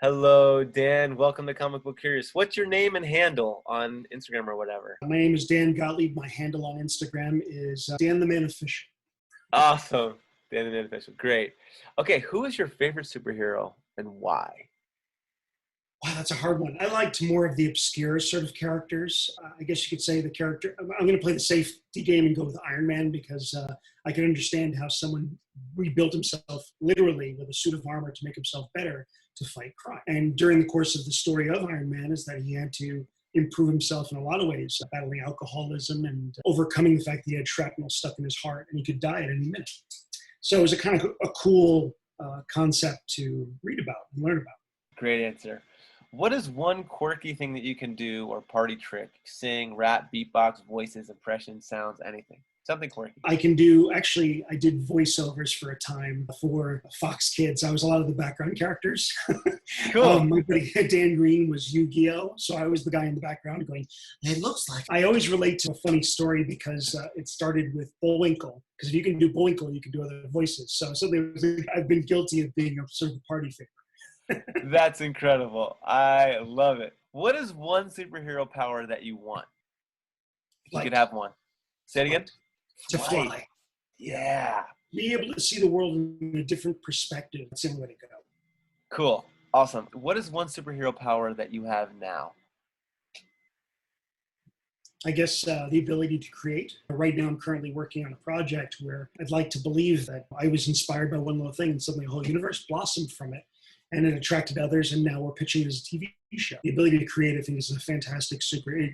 Hello, Dan. Welcome to Comic Book Curious. What's your name and handle on Instagram or whatever? My name is Dan Gottlieb. My handle on Instagram is Dan the Man Official. Awesome. Dan the Man Official. Great. Okay, who is your favorite superhero and why? Wow, that's a hard one. I liked more of the obscure sort of characters. I guess you could say the character. I'm going to play the safety game and go with Iron Man because I can understand how someone rebuilt himself literally with a suit of armor to make himself better to fight crime. And during the course of the story of Iron Man is that he had to improve himself in a lot of ways, battling alcoholism and overcoming the fact that he had shrapnel stuck in his heart and he could die at any minute. So it was a kind of a cool concept to read about and learn about. Great answer. What is one quirky thing that you can do or party trick? Sing, rap, beatbox, voices, impressions, sounds, anything. Something quirky. I did voiceovers for a time for Fox Kids. I was a lot of the background characters. Cool. My buddy Dan Green was Yu-Gi-Oh! So I was the guy in the background going, it looks like. I always relate to a funny story because it started with Bullwinkle. Because if you can do Bullwinkle, you can do other voices. So I've been guilty of being a sort of party figure. That's incredible. I love it. What is one superhero power that you want? If you could have one. Say it again. To fly. Yeah. Be able to see the world in a different perspective. That's the only way to go. Cool. Awesome. What is one superhero power that you have now? I guess the ability to create. Right now, I'm currently working on a project where I'd like to believe that I was inspired by one little thing and suddenly a whole universe blossomed from it. And it attracted others, and now we're pitching it as a TV show. The ability to create, I think, is a fantastic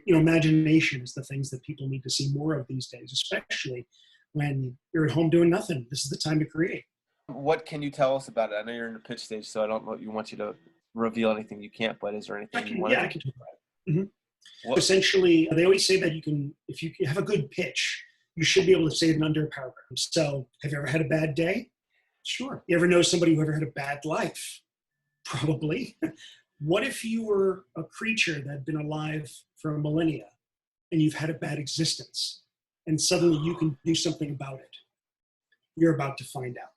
imagination is the things that people need to see more of these days, especially when you're at home doing nothing. This is the time to create. What can you tell us about it? I know you're in the pitch stage, so I don't want you to reveal anything you can't, but is there anything you want to? I can talk about it. Mm-hmm. Essentially, they always say that if you have a good pitch, you should be able to say it in under a paragraph. So, have you ever had a bad day? Sure. You ever know somebody who ever had a bad life? Probably. What if you were a creature that had been alive for a millennia and you've had a bad existence and suddenly you can do something about it? You're about to find out.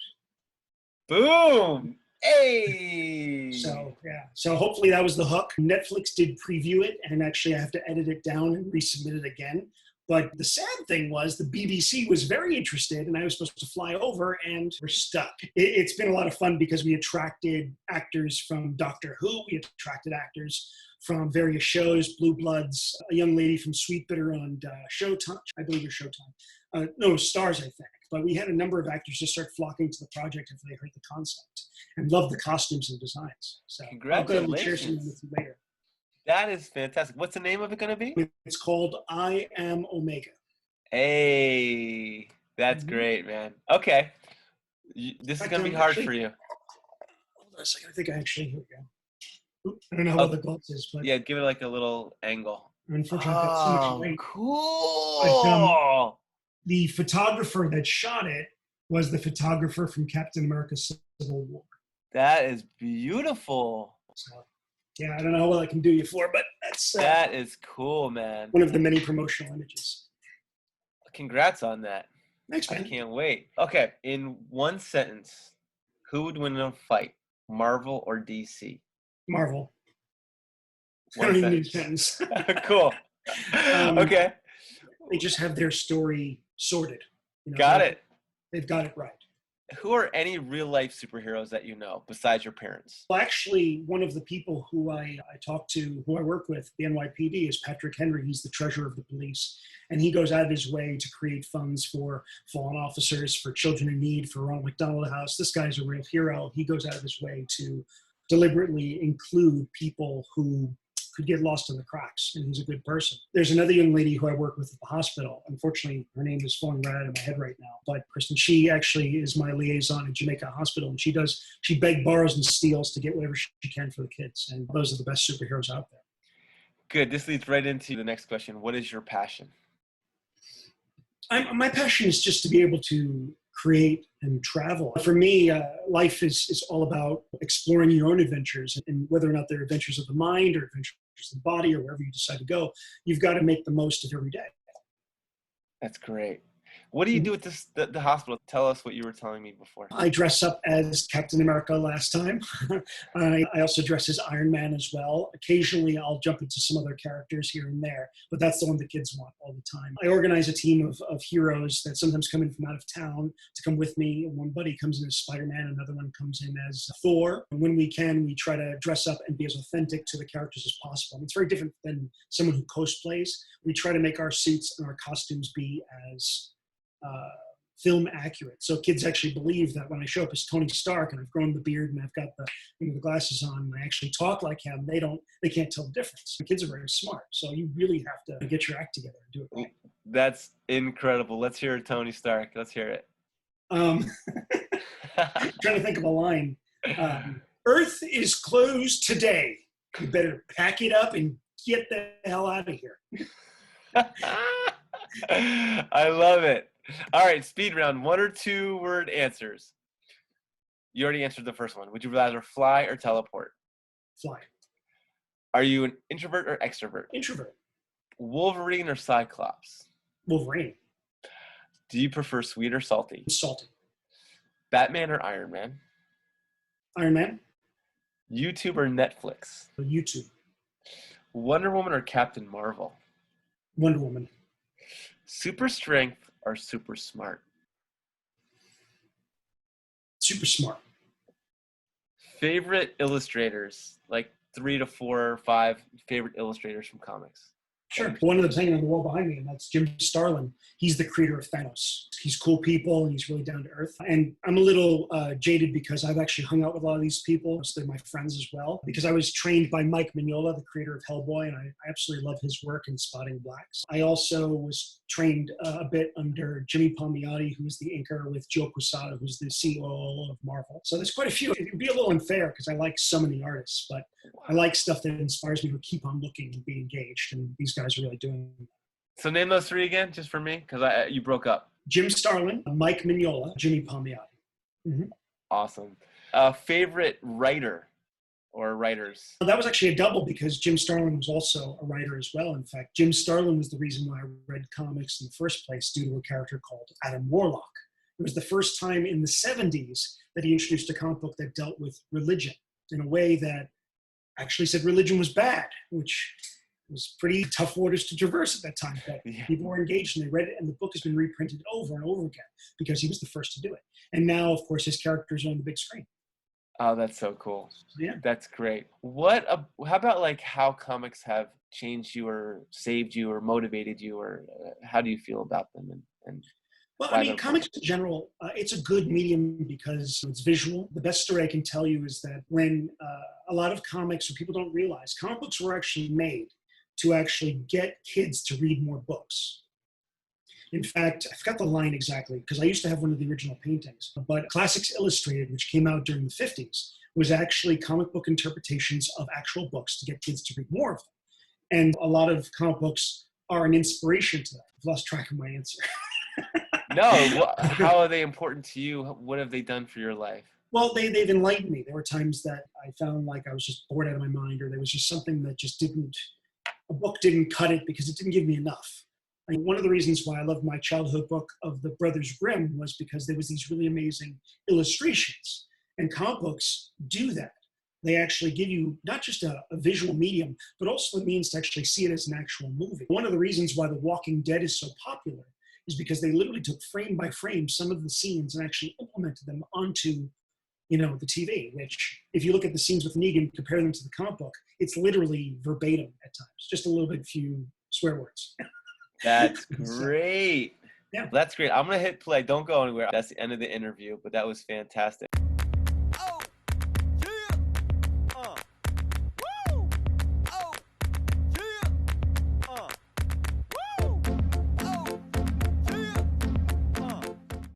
Boom! Hey! So hopefully that was the hook. Netflix did preview it, and actually I have to edit it down and resubmit it again. But the sad thing was the BBC was very interested, and I was supposed to fly over, and we're stuck. It's been a lot of fun because we attracted actors from Doctor Who. We attracted actors from various shows, Blue Bloods, a young lady from Sweet Bitter on Showtime. I believe it's Showtime. No, Stars, I think. But we had a number of actors just start flocking to the project if they heard the concept and loved the costumes and designs. So congratulations. I'll go and share some with you later. That is fantastic. What's the name of it going to be? It's called I Am Omega. Hey, that's great, man. Okay. This is going to be hard for you. Hold on a second. I think I actually, here we go. I don't know how well the gloves is, but. Yeah, give it like a little angle. Unfortunately, I've got so much weight. Cool. But, the photographer that shot it was the photographer from Captain America Civil War. That is beautiful. So, yeah, I don't know how well I can do you for, but that is cool, man. One of the many promotional images. Congrats on that. Thanks, man. I can't wait. Okay, in one sentence, who would win in a fight, Marvel or DC? Marvel. One I don't even need a sentence. Cool. Okay. They just have their story sorted. Got it. They've got it right. Who are any real-life superheroes that you know besides your parents? Well, actually, one of the people who I talk to, who I work with, the NYPD, is Patrick Henry. He's the treasurer of the police. And he goes out of his way to create funds for fallen officers, for children in need, for Ronald McDonald House. This guy's a real hero. He goes out of his way to deliberately include people who could get lost in the cracks, and he's a good person. There's another young lady who I work with at the hospital. Unfortunately, her name is falling right out of my head right now, but Kristen, she actually is my liaison at Jamaica Hospital, and she begs, borrows, and steals to get whatever she can for the kids, and those are the best superheroes out there. Good. This leads right into the next question. What is your passion? My passion is just to be able to create and travel. For me, life is all about exploring your own adventures, and whether or not they're adventures of the mind or adventures of the body or wherever you decide to go, you've got to make the most of every day. That's great. What do you do at the hospital? Tell us what you were telling me before. I dress up as Captain America last time. I also dress as Iron Man as well. Occasionally, I'll jump into some other characters here and there, but that's the one the kids want all the time. I organize a team of heroes that sometimes come in from out of town to come with me. One buddy comes in as Spider-Man, another one comes in as Thor. And when we can, we try to dress up and be as authentic to the characters as possible. And it's very different than someone who cosplays. We try to make our suits and our costumes be as film accurate. So kids actually believe that when I show up as Tony Stark and I've grown the beard and I've got the glasses on and I actually talk like him, they can't tell the difference. The kids are very smart. So you really have to get your act together and do it right. That's incredible. Let's hear it, Tony Stark. Let's hear it. Trying to think of a line. Earth is closed today. You better pack it up and get the hell out of here. I love it. All right, speed round. 1 or 2 word answers. You already answered the first one. Would you rather fly or teleport? Fly. Are you an introvert or extrovert? Introvert. Wolverine or Cyclops? Wolverine. Do you prefer sweet or salty? Salty. Batman or Iron Man? Iron Man. YouTube or Netflix? YouTube. Wonder Woman or Captain Marvel? Wonder Woman. Super strength or super smart? Super smart. Favorite illustrators, like 3 to 4 or 5 favorite illustrators from comics? Sure. One of them's hanging on the wall behind me, and that's Jim Starlin. He's the creator of Thanos. He's cool people, and he's really down to earth. And I'm a little jaded because I've actually hung out with a lot of these people. So they're my friends as well. Because I was trained by Mike Mignola, the creator of Hellboy, and I absolutely love his work in Spotting Blacks. I also was trained a bit under Jimmy Palmiotti, who is the inker, with Joe Quesada, who's the COO of Marvel. So there's quite a few. It'd be a little unfair because I like so many artists, but I like stuff that inspires me to keep on looking and be engaged. And these guys are really doing that. So name those 3 again, just for me, because you broke up. Jim Starlin, Mike Mignola, Jimmy Palmiotti. Mm-hmm. Awesome. Favorite writer or writers? That was actually a double because Jim Starlin was also a writer as well. In fact, Jim Starlin was the reason why I read comics in the first place due to a character called Adam Warlock. It was the first time in the 70s that he introduced a comic book that dealt with religion in a way that actually said religion was bad, which was pretty tough waters to traverse at that time. But people were engaged and they read it, and the book has been reprinted over and over again because he was the first to do it. And now, of course, his characters are on the big screen. Oh, that's so cool. Yeah. That's great. How about like how comics have changed you or saved you or motivated you, or how do you feel about them? Well, I mean, comics in general, it's a good medium because it's visual. The best story I can tell you is that when a lot of comics, what people don't realize, comic books were actually made to actually get kids to read more books. In fact, I forgot the line exactly because I used to have one of the original paintings, but Classics Illustrated, which came out during the 50s, was actually comic book interpretations of actual books to get kids to read more of them. And a lot of comic books are an inspiration to that. I've lost track of my answer. No, how are they important to you? What have they done for your life? Well, they've enlightened me. There were times that I found like I was just bored out of my mind, or there was just something that just a book didn't cut it because it didn't give me enough. And one of the reasons why I loved my childhood book of the Brothers Grimm was because there was these really amazing illustrations. And comic books do that. They actually give you not just a visual medium, but also the means to actually see it as an actual movie. One of the reasons why The Walking Dead is so popular is because they literally took frame by frame some of the scenes and actually implemented them onto, the TV, which if you look at the scenes with Negan, compare them to the comic book, it's literally verbatim at times, just a little bit few swear words. That's great. Yeah. That's great. I'm going to hit play. Don't go anywhere. That's the end of the interview, but that was fantastic.